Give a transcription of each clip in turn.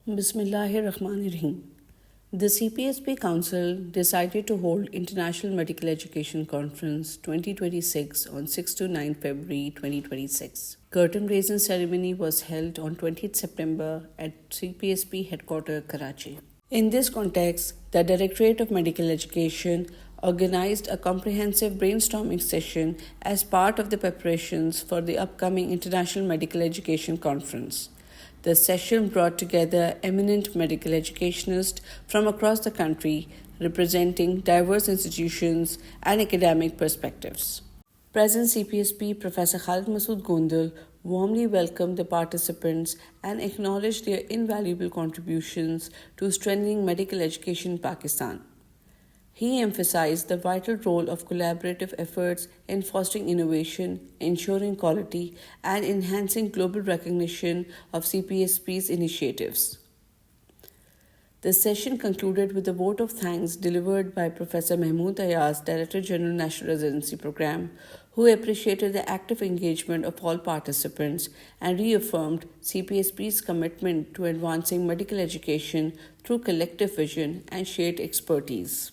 Bismillahirrahmanirrahim. The CPSP Council decided to hold International Medical Education Conference 2026 on 6 to 9 February 2026. Curtain raising ceremony was held on 20th September at CPSP headquarters, Karachi. In this context, the Directorate of Medical Education organized a comprehensive brainstorming session as part of the preparations for the upcoming International Medical Education Conference. The session brought together eminent medical educationists from across the country representing diverse institutions and academic perspectives. President CPSP Professor Khalid Masood Gondal warmly welcomed the participants and acknowledged their invaluable contributions to strengthening medical education in Pakistan. He emphasized the vital role of collaborative efforts in fostering innovation, ensuring quality, and enhancing global recognition of CPSP's initiatives. The session concluded with a vote of thanks delivered by Professor Mahmood Ayaz, Director General National Residency Program, who appreciated the active engagement of all participants and reaffirmed CPSP's commitment to advancing medical education through collective vision and shared expertise.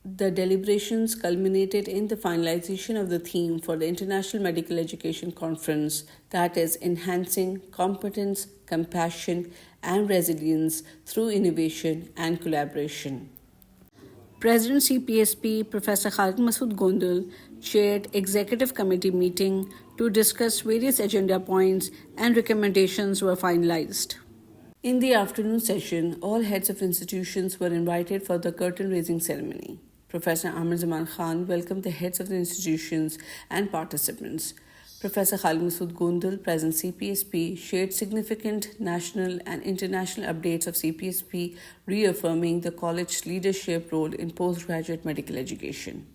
The deliberations culminated in the finalization of the theme for the International Medical Education Conference, that is, enhancing competence, compassion, and resilience through innovation and collaboration. President CPSP Professor Khalid Masood Gondal chaired executive committee meeting to discuss various agenda points and recommendations were finalized. In the afternoon session, all heads of institutions were invited for the curtain-raising ceremony. Professor Amir Zaman Khan welcomed the heads of the institutions and participants. Professor Khalid Masood Gondal, President CPSP, shared significant national and international updates of CPSP, reaffirming the college's leadership role in postgraduate medical education.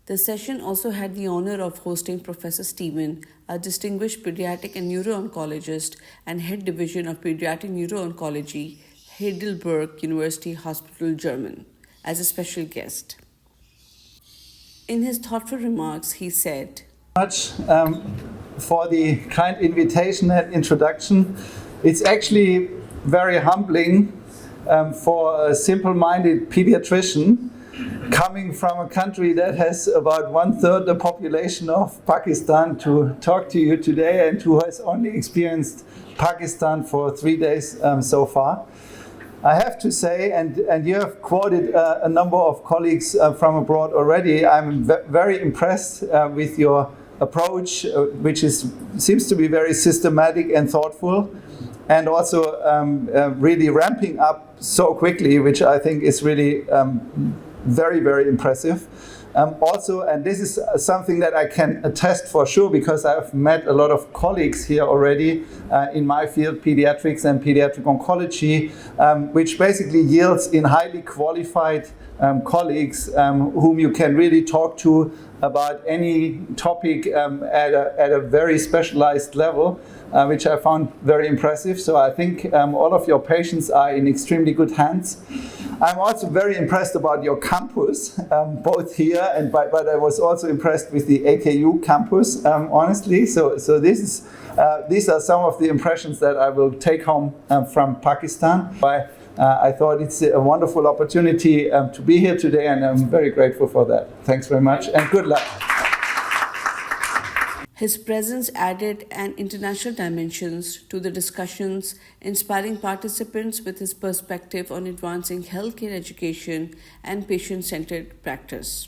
The session also had the honor of hosting Professor Stephen, a distinguished pediatric and neuro-oncologist and head division of pediatric neuro-oncology, Heidelberg University Hospital, German, as a special guest. In his thoughtful remarks, he said, much for the kind invitation and introduction. It's actually very humbling for a simple-minded pediatrician coming from a country that has about 1/3 the population of Pakistan to talk to you today and who has only experienced Pakistan for 3 days so far. I have to say, and you have quoted a number of colleagues from abroad already, I'm very impressed with your approach, which seems to be very systematic and thoughtful, and also really ramping up so quickly, which I think is really very, very impressive. Also, and this is something that I can attest for sure because I've met a lot of colleagues here already in my field, pediatrics and pediatric oncology, which basically yields in highly qualified colleagues whom you can really talk to about any topic at a very specialized level, which I found very impressive. So I think all of your patients are in extremely good hands. I'm also very impressed about your campus, both here but I was also impressed with the AKU campus, honestly. So these are some of the impressions that I will take home from Pakistan. I thought it's a wonderful opportunity to be here today, and I'm very grateful for that. Thanks very much, and good luck. His presence added an international dimensions to the discussions, inspiring participants with his perspective on advancing healthcare education and patient-centered practice.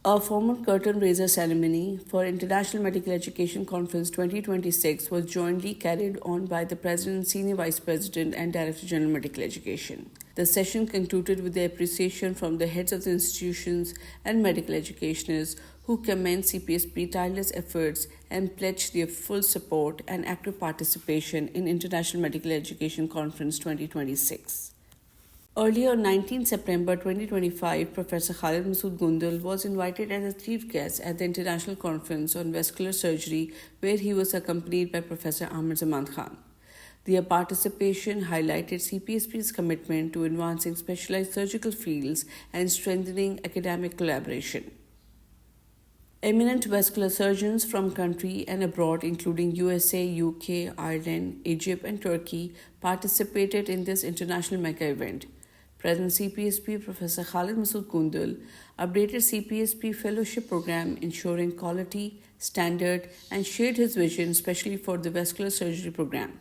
A formal curtain raiser ceremony for International Medical Education Conference 2026 was jointly carried on by the President, Senior Vice President, and Director General Medical Education. The session concluded with the appreciation from the heads of the institutions and medical educationists who commend CPSP tireless efforts and pledged their full support and active participation in International Medical Education Conference 2026. Earlier on 19 September 2025, Professor Khalid Masood Gondal was invited as a chief guest at the International Conference on Vascular Surgery, where he was accompanied by Professor Amir Zaman Khan. Their participation highlighted CPSP's commitment to advancing specialized surgical fields and strengthening academic collaboration. Eminent vascular surgeons from country and abroad, including USA, UK, Ireland, Egypt, and Turkey, participated in this international mega event. President CPSP Professor Khalid Masood Gundul updated CPSP fellowship program ensuring quality, standard, and shared his vision especially for the vascular surgery program.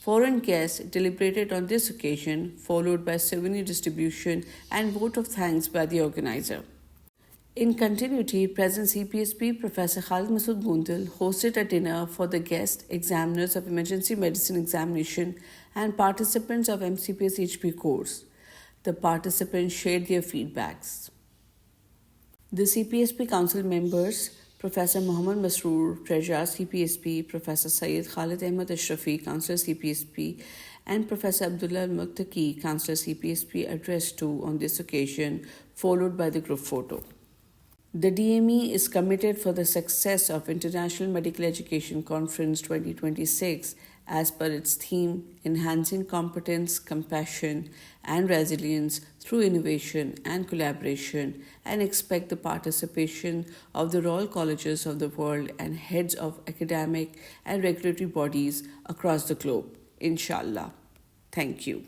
Foreign guests deliberated on this occasion, followed by souvenir distribution and vote of thanks by the organizer. In continuity, President CPSP Professor Khalid Masood Gundul hosted a dinner for the guests, examiners of emergency medicine examination, and participants of MCPS HP course. The participants shared their feedbacks. The CPSP Council members, Professor Muhammad Masroor, Treasurer CPSP, Professor Syed Khalid Ahmad Ashrafi, Councillor CPSP, and Professor Abdullah Al-Muttaqi, Councillor CPSP, addressed to on this occasion, followed by the group photo. The DME is committed for the success of International Medical Education Conference 2026 as per its theme, Enhancing Competence, Compassion and Resilience through Innovation and Collaboration, and expect the participation of the Royal Colleges of the world and heads of academic and regulatory bodies across the globe. Inshallah. Thank you.